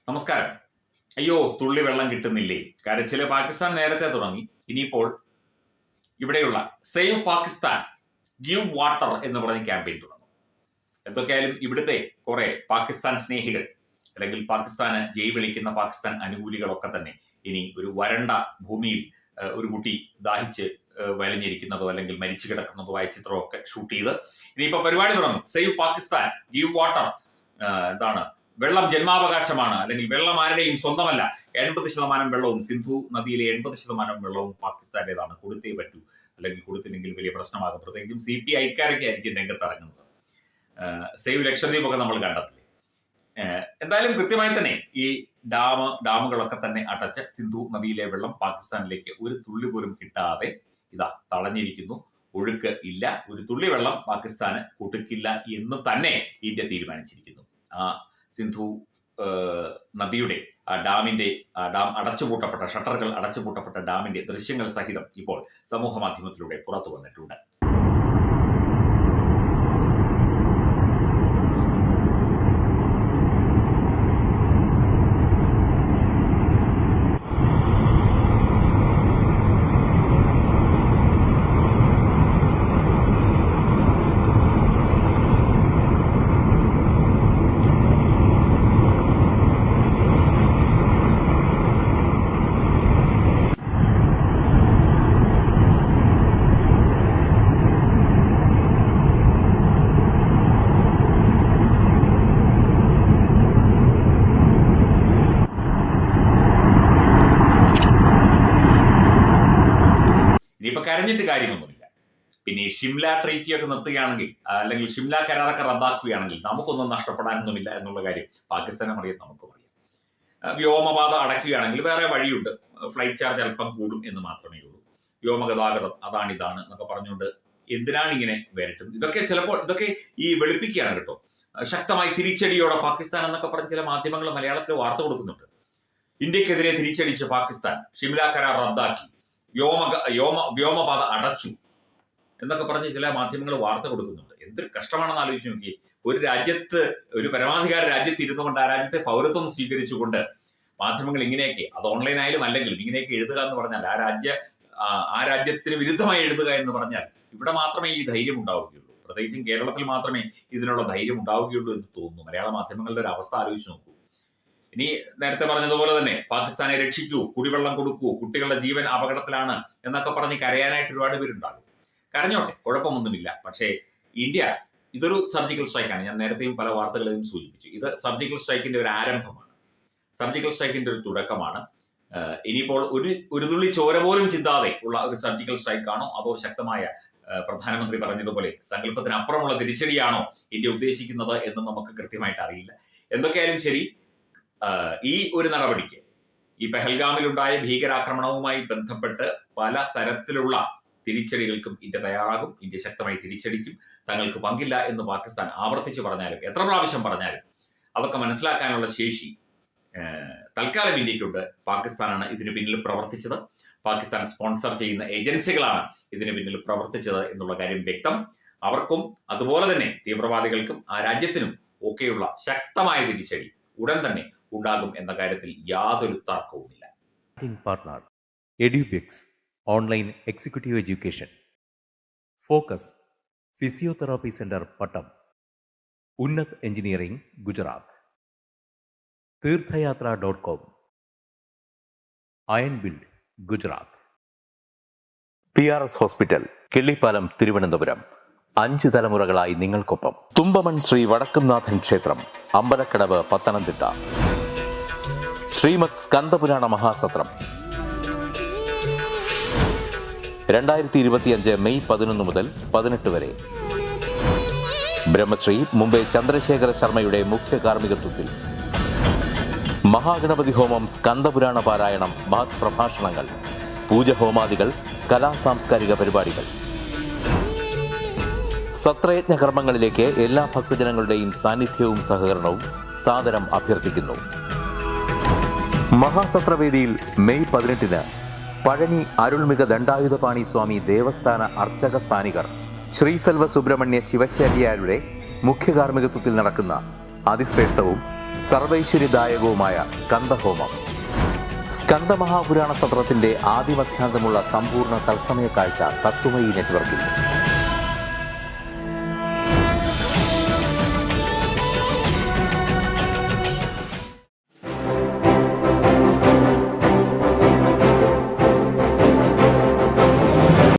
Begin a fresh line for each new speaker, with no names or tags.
നമസ്കാരം. അയ്യോ, തുള്ളി വെള്ളം കിട്ടുന്നില്ലേ? കരച്ചില് പാകിസ്ഥാൻ നേരത്തെ തുടങ്ങി. ഇനിയിപ്പോൾ ഇവിടെയുള്ള സേവ് പാകിസ്ഥാൻ, ഗിവ് വാട്ടർ എന്ന് പറഞ്ഞ ക്യാമ്പയിൻ തുടങ്ങും. എന്തൊക്കെയായാലും ഇവിടുത്തെ കുറെ പാകിസ്ഥാൻ സ്നേഹികൾ അല്ലെങ്കിൽ പാകിസ്ഥാന് ജയ് വിളിക്കുന്ന പാകിസ്ഥാൻ അനുകൂലികളൊക്കെ തന്നെ ഇനി ഒരു വരണ്ട ഭൂമിയിൽ ഒരു കുട്ടി ദാഹിച്ച് വലിഞ്ഞിരിക്കുന്നതോ അല്ലെങ്കിൽ മരിച്ചു കിടക്കുന്നതോ ആയ ചിത്രമൊക്കെ ഷൂട്ട് ചെയ്ത് ഇനിയിപ്പോ പരിപാടി തുടങ്ങും. Save Pakistan, give water. എന്താണ്, വെള്ളം ജന്മാവകാശമാണ്, അല്ലെങ്കിൽ വെള്ളം ആരുടെയും സ്വന്തമല്ല. 80% വെള്ളവും, സിന്ധു നദിയിലെ 80% വെള്ളവും പാകിസ്ഥാന്റേതാണ്. കൊടുത്തേ പറ്റൂ, അല്ലെങ്കിൽ കൊടുത്തില്ലെങ്കിൽ വലിയ പ്രശ്നമാകും. പ്രത്യേകിച്ചും CPI-ക്കാരൊക്കെ ആയിരിക്കും രംഗത്ത് ഇറങ്ങുന്നത്. സേവ് ലക്ഷദ്വീപ് ഒക്കെ നമ്മൾ കണ്ടതില്ലേ. എന്തായാലും കൃത്യമായി തന്നെ ഈ ഡാമുകളൊക്കെ തന്നെ അടച്ച് സിന്ധു നദിയിലെ വെള്ളം പാകിസ്ഥാനിലേക്ക് ഒരു തുള്ളി പോലും കിട്ടാതെ ഇതാ തളഞ്ഞിരിക്കുന്നു. ഒഴുക്ക് ഇല്ല, ഒരു തുള്ളി വെള്ളം പാകിസ്ഥാന് കൊടുക്കില്ല എന്ന് തന്നെ ഇന്ത്യ തീരുമാനിച്ചിരിക്കുന്നു. സിന്ധു നദിയുടെ ഡാം അടച്ചുപൂട്ടപ്പെട്ട, ഷട്ടറുകൾ അടച്ചുപൂട്ടപ്പെട്ട ഡാമിന്റെ ദൃശ്യങ്ങൾ സഹിതം ഇപ്പോൾ സമൂഹ മാധ്യമത്തിലൂടെ പുറത്തു വന്നിട്ടുണ്ട്. ഇനിയിപ്പോ കരഞ്ഞിട്ട് കാര്യമൊന്നുമില്ല. പിന്നെ ഈ ഷിംല ട്രീറ്റിയൊക്കെ നിർത്തുകയാണെങ്കിൽ, അല്ലെങ്കിൽ ഷിംല കരാറൊക്കെ റദ്ദാക്കുകയാണെങ്കിൽ നമുക്കൊന്നും നഷ്ടപ്പെടാനൊന്നുമില്ല എന്നുള്ള കാര്യം പാകിസ്ഥാനും അറിയാം, നമുക്കും അറിയാം. വ്യോമപാത അടയ്ക്കുകയാണെങ്കിൽ വേറെ വഴിയുണ്ട്, ഫ്ലൈറ്റ് ചാർജ് അല്പം കൂടും എന്ന് മാത്രമേ ഉള്ളൂ. വ്യോമഗതാഗതം അതാണിതാണ് എന്നൊക്കെ പറഞ്ഞുകൊണ്ട് എന്തിനാണ് ഇങ്ങനെ വരട്ടുന്നത്? ഇതൊക്കെ ഈ വെളുപ്പിക്കുകയാണ് കേട്ടോ. ശക്തമായി തിരിച്ചടിയോടെ പാകിസ്ഥാൻ എന്നൊക്കെ പറഞ്ഞ് ചില മാധ്യമങ്ങൾ മലയാളത്തിൽ വാർത്ത കൊടുക്കുന്നുണ്ട്. ഇന്ത്യക്കെതിരെ തിരിച്ചടിച്ച് പാകിസ്ഥാൻ, ഷിംല കരാർ റദ്ദാക്കി, വ്യോമപാത അടച്ചു എന്നൊക്കെ പറഞ്ഞ് ചില മാധ്യമങ്ങൾ വാർത്ത കൊടുക്കുന്നുണ്ട്. എന്തൊരു കഷ്ടമാണെന്ന് ആലോചിച്ച് നോക്കി. ഒരു രാജ്യത്ത്, ഒരു പരമാധികാര രാജ്യത്ത് ഇരുന്നുകൊണ്ട് ആ രാജ്യത്തെ പൗരത്വം സ്വീകരിച്ചുകൊണ്ട് മാധ്യമങ്ങൾ ഇങ്ങനെയൊക്കെ, അത് ഓൺലൈൻ ആയാലും അല്ലെങ്കിലും ഇങ്ങനെയൊക്കെ എഴുതുക എന്ന് പറഞ്ഞാൽ, ആ രാജ്യത്തിന് വിരുദ്ധമായി എഴുതുക എന്ന് പറഞ്ഞാൽ ഇവിടെ മാത്രമേ ഈ ധൈര്യം ഉണ്ടാവുകയുള്ളൂ. പ്രത്യേകിച്ചും കേരളത്തിൽ മാത്രമേ ഇതിനുള്ള ധൈര്യം ഉണ്ടാവുകയുള്ളൂ എന്ന് തോന്നുന്നു. മലയാള മാധ്യമങ്ങളുടെ ഒരു അവസ്ഥ ആലോചിച്ച് നോക്കൂ. ഇനി നേരത്തെ പറഞ്ഞതുപോലെ തന്നെ പാകിസ്ഥാനെ രക്ഷിക്കൂ, കുടിവെള്ളം കൊടുക്കൂ, കുട്ടികളുടെ ജീവൻ അപകടത്തിലാണ് എന്നൊക്കെ പറഞ്ഞ് കരയാനായിട്ട് ഒരുപാട് പേരുണ്ടാകും. കരഞ്ഞോട്ടെ, കുഴപ്പമൊന്നുമില്ല. പക്ഷേ ഇന്ത്യ, ഇതൊരു സർജിക്കൽ സ്ട്രൈക്കാണ്. ഞാൻ നേരത്തെയും പല വാർത്തകളെയും സൂചിപ്പിച്ചു. ഇത് സർജിക്കൽ സ്ട്രൈക്കിന്റെ ഒരു ആരംഭമാണ്, സർജിക്കൽ സ്ട്രൈക്കിന്റെ ഒരു തുടക്കമാണ്. ഇനിയിപ്പോൾ ഒരു തുള്ളി ചോര പോലും ചിന്താതെ ഉള്ള ഒരു സർജിക്കൽ സ്ട്രൈക്കാണോ, അതോ ശക്തമായ, പ്രധാനമന്ത്രി പറഞ്ഞതുപോലെ സങ്കല്പത്തിനപ്പുറമുള്ള തിരിച്ചടിയാണോ ഇന്ത്യ ഉദ്ദേശിക്കുന്നത് എന്ന് നമുക്ക് കൃത്യമായിട്ട് അറിയില്ല. എന്തൊക്കെയായാലും ശരി, ഈ ഒരു നടപടിക്ക്, ഈ പെഹൽഗാമിലുണ്ടായ ഭീകരാക്രമണവുമായി ബന്ധപ്പെട്ട് പല തരത്തിലുള്ള തിരിച്ചടികൾക്കും ഇന്ത്യ തയ്യാറാകും. ഇന്ത്യ ശക്തമായി തിരിച്ചടിക്കും. തങ്ങൾക്ക് പങ്കില്ല എന്ന് പാകിസ്ഥാൻ ആവർത്തിച്ച് പറഞ്ഞാലും, എത്ര പ്രാവശ്യം പറഞ്ഞാലും അതൊക്കെ മനസ്സിലാക്കാനുള്ള ശേഷി തൽക്കാലം ഇന്ത്യക്കുണ്ട്. പാകിസ്ഥാനാണ് ഇതിന് പിന്നിൽ പ്രവർത്തിച്ചത്, പാകിസ്ഥാൻ സ്പോൺസർ ചെയ്യുന്ന ഏജൻസികളാണ് ഇതിന് പിന്നിൽ പ്രവർത്തിച്ചത് എന്നുള്ള കാര്യം വ്യക്തം. അവർക്കും അതുപോലെ തന്നെ തീവ്രവാദികൾക്കും ആ രാജ്യത്തിനും ഒക്കെയുള്ള ശക്തമായ തിരിച്ചടി ഉടൻ തന്നെ ഉണ്ടാകും എന്ന കാര്യത്തിൽ യാതൊരു തർക്കവുമില്ല.
Partner Edubix online executive education, focus physiotherapy centre Pattom, Unnat engineering Gujarat, തീർത്ഥയാത്ര.com, iron build Gujarat, PRS hospital Killipalam Thiruvananthapuram. 5 തലമുറകളായി നിങ്ങൾക്കൊപ്പം. തുമ്പമൺ ശ്രീ വടക്കുംനാഥൻ ക്ഷേത്രം, അമ്പലക്കടവ്, പത്തനംതിട്ട. ശ്രീമദ് സ്കന്ദപുരാണ മഹാസത്രം 2025 മെയ് 11 മുതൽ 18 വരെ. ബ്രഹ്മശ്രീ മുംബൈ ചന്ദ്രശേഖര ശർമ്മയുടെ മുഖ്യ കാർമ്മികത്വത്തിൽ മഹാഗണപതി ഹോമം, സ്കന്ദപുരാണ പാരായണം, മഹത് പ്രഭാഷണങ്ങൾ, പൂജഹോമാദികൾ, കലാസാംസ്കാരിക പരിപാടികൾ. സത്രയജ്ഞ കർമ്മങ്ങളിലേക്ക് എല്ലാ ഭക്തജനങ്ങളുടെയും സാന്നിധ്യവും സഹകരണവും സാദരം അഭ്യർത്ഥിക്കുന്നു. മഹാസത്രവേദിയിൽ മെയ് 18 പഴനി അരുൾമിക ദണ്ഡായുധപാണി സ്വാമി ദേവസ്ഥാന അർച്ചക സ്ഥാനികർ ശ്രീസെൽവ സുബ്രഹ്മണ്യ ശിവശാരിയാരുടെ മുഖ്യ കാർമ്മികത്വത്തിൽ നടക്കുന്ന അതിശ്രേഷ്ഠവും സർവൈശ്വര്യദായകവുമായ സ്കന്ദഹോമം. സ്കന്ദമഹാപുരാണ സത്രത്തിന്റെ ആദിമധ്യാന്തമുള്ള സമ്പൂർണ്ണ തത്സമയ കാഴ്ച തത്വമയി നെറ്റ്വർക്കിൽ.